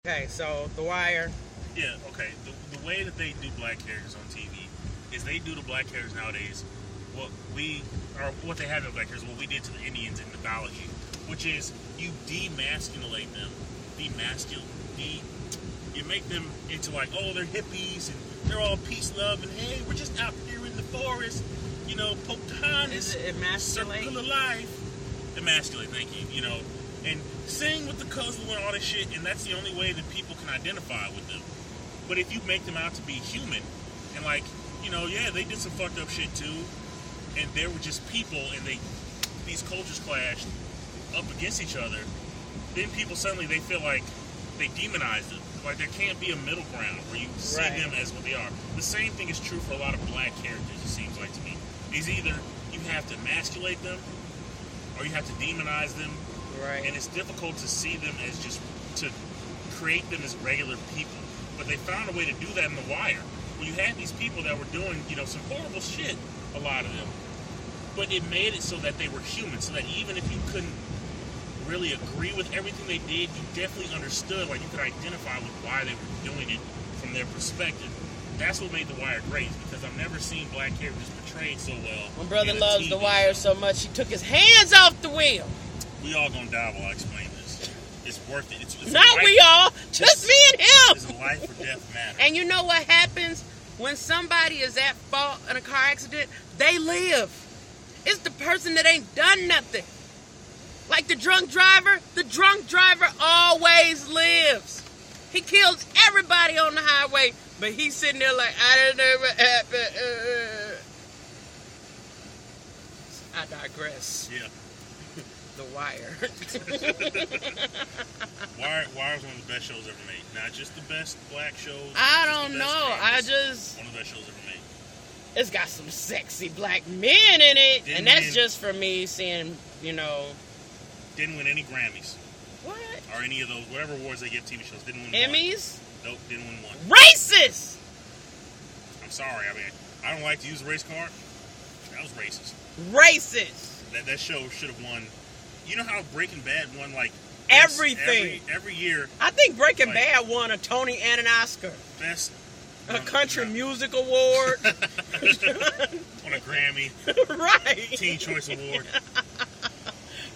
Okay, so The Wire. Yeah, okay. The way that they do black characters on TV is they do the black characters nowadays what they have in black characters, what we did to the Indians in mythology, which is you demasculate them, you make them into like, oh, they're hippies and they're all peace, love, and hey, we're just out here in the forest, Pocahontas, Is it emasculate? circle of life. Emasculate, thank you, and sing with the colors and all this shit, and that's the only way that people can identify with them. But if you make them out to be human, and like, yeah, they did some fucked up shit too, and they were just people, and these cultures clashed up against each other, then people suddenly, they feel like they demonize them. Like, there can't be a middle ground where you see them as what they are. The same thing is true for a lot of black characters, it seems like to me. It's either you have to emasculate them, or you have to demonize them. Right. And it's difficult to see them as just, to create them as regular people. But they found a way to do that in The Wire. Where you had these people that were doing, some horrible shit, a lot of them. But it made it so that they were human, so that even if you couldn't really agree with everything they did, you definitely understood, like you could identify with why they were doing it from their perspective. That's what made The Wire great, because I've never seen black characters portrayed so well. My brother in a loves TV The Wire show. so much, he took his hands off the wheel. We all gonna die while I explain this. It's worth it. It's Not life, we all, just me and It's him. a life or death matter. And you know what happens when somebody is at fault in a car accident? They live. It's the person that ain't done nothing. Like the drunk driver always lives. He kills everybody on the highway, but he's sitting there like, I didn't ever happen. I digress. Yeah. The Wire. Wire's one of the best shows ever made. Not just the best black shows. I just don't the know. best one of the best shows ever made. It's got some sexy black men in it. Didn't and that's win. just for me seeing, Didn't win any Grammys. What? Or any of those, whatever awards they give TV shows. Didn't win Emmys? one. Nope, didn't win one. Racist! I'm sorry. I mean, I don't like to use the race card. That was racist. Racist! That show should have won. You know how Breaking Bad won, like, Everything. Every year. I think Breaking Like- Bad won a Tony and an Oscar. Best. A country music award. On a Grammy. Right. Teen Choice Award.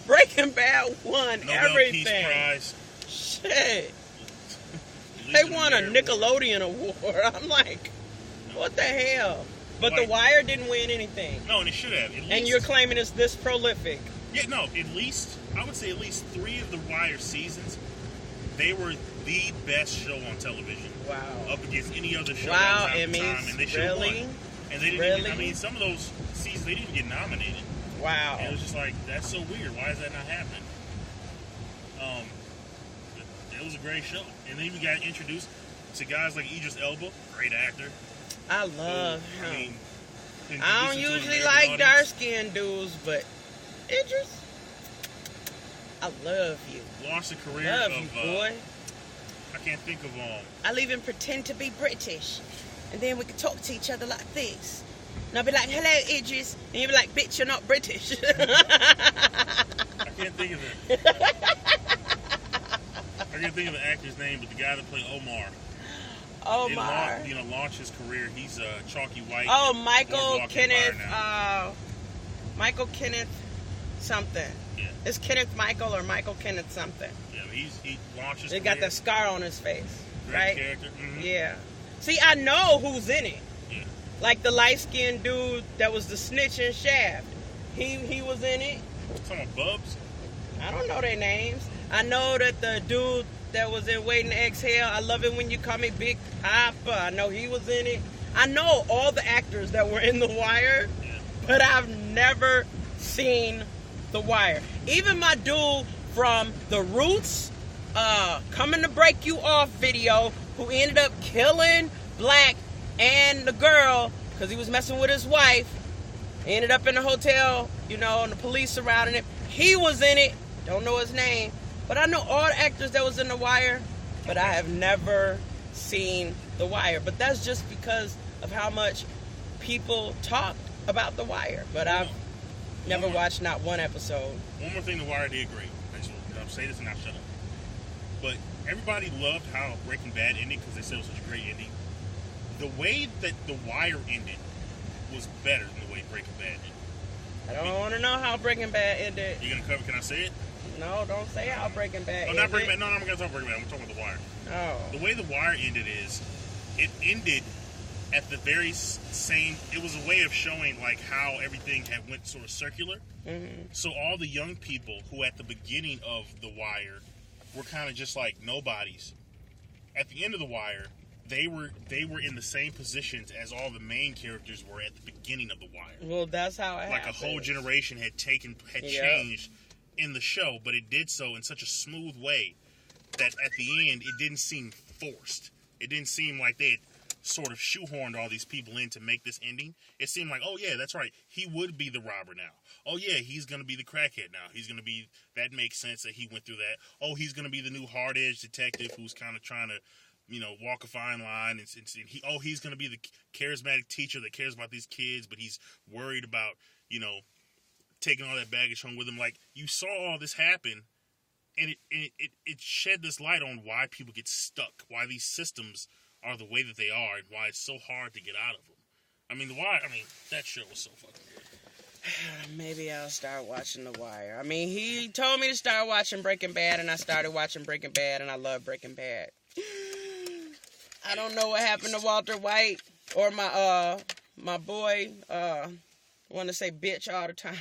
Breaking Bad won Nobel everything. Peace Prize. Shit. They won a Nickelodeon award. I'm like, what the hell? But The Wire didn't win anything. No, and it should have. At least, And you're claiming it's this prolific. Yeah, no, I would say at least 3 of The Wire seasons, they were the best show on television. Wow. Up against any other show Wow, at the time, Emmys. and they should have Really? won. And they didn't Really? even, I mean, some of those seasons, they didn't get nominated. Wow. And it was just like, that's so weird. Why is that not happening? It was a great show. And then we got introduced to guys like Idris Elba, great actor. I love I him. mean, I don't introduced him to usually an like American dark audience. skinned dudes, but Idris, I love you. Lost a career Love of, you, boy. I can't think of, I'll even pretend to be British. And then we can talk to each other like this. And I'll be like, hello, Idris. And you'll be like, bitch, you're not British. I can't think of it. I can't think of the actor's name, but the guy that played Omar. Omar. Launched his career. He's Chalky White. Oh, in Michael Boardwalk Kenneth. Empire now. Michael Kenneth something. Yeah. It's Kenneth Michael or Michael Kenneth something. Yeah, he launched his They career. got the scar on his face. Great right? character. Mm-hmm. Yeah. See, I know who's in it. Yeah. Like the light-skinned dude that was the snitch in Shaft. He was in it. Talking about Bubs. I don't know their names. I know that the dude that was in Waiting to Exhale, I love it when you call me Big Papa. I know he was in it. I know all the actors that were in The Wire, Yeah. but I've never seen The Wire. Even my dude from The Roots, Coming to Break You Off video, who ended up killing Black and the girl because he was messing with his wife. He ended up in the hotel, and the police surrounding him. He was in it. Don't know his name. But I know all the actors that was in The Wire, but I have never seen The Wire. But that's just because of how much people talked about The Wire. But I've never watched not one episode. One more thing The Wire did great. I'll say this and I'll shut up. But everybody loved how Breaking Bad ended because they said it was such a great ending. The way that The Wire ended was better than the way Breaking Bad ended. I don't want to know how Breaking Bad ended. You gonna cover? Can I say it? No, don't say how Breaking Bad ended. Not Breaking Bad. No, I'm gonna talk Breaking Bad. I'm talking about The Wire. Oh. The way The Wire ended is, it ended at the very same. It was a way of showing like how everything had went sort of circular. Mm-hmm. So all the young people who at the beginning of The Wire were kind of just like nobodies. At the end of The Wire, they were in the same positions as all the main characters were at the beginning of The Wire. Well, that's how it like happened. A whole generation had changed in the show, but it did so in such a smooth way that at the end it didn't seem forced. It didn't seem like they had sort of shoehorned all these people in to make this ending. It seemed like, oh yeah, that's right, he would be the robber now. Oh yeah, he's gonna be the crackhead now. He's gonna be, that makes sense that he went through that. Oh, he's gonna be the new hard-edged detective who's kind of trying to, walk a fine line. And he's gonna be the charismatic teacher that cares about these kids, but he's worried about, taking all that baggage home with him. Like, you saw all this happen, and it shed this light on why people get stuck, why these systems are the way that they are, and why it's so hard to get out of them. I mean, that show was so fucking good. Maybe I'll start watching The Wire. I mean, he told me to start watching Breaking Bad, and I started watching Breaking Bad, and I love Breaking Bad. I don't know what happened to Walter White or my boy. Want to say bitch all the time.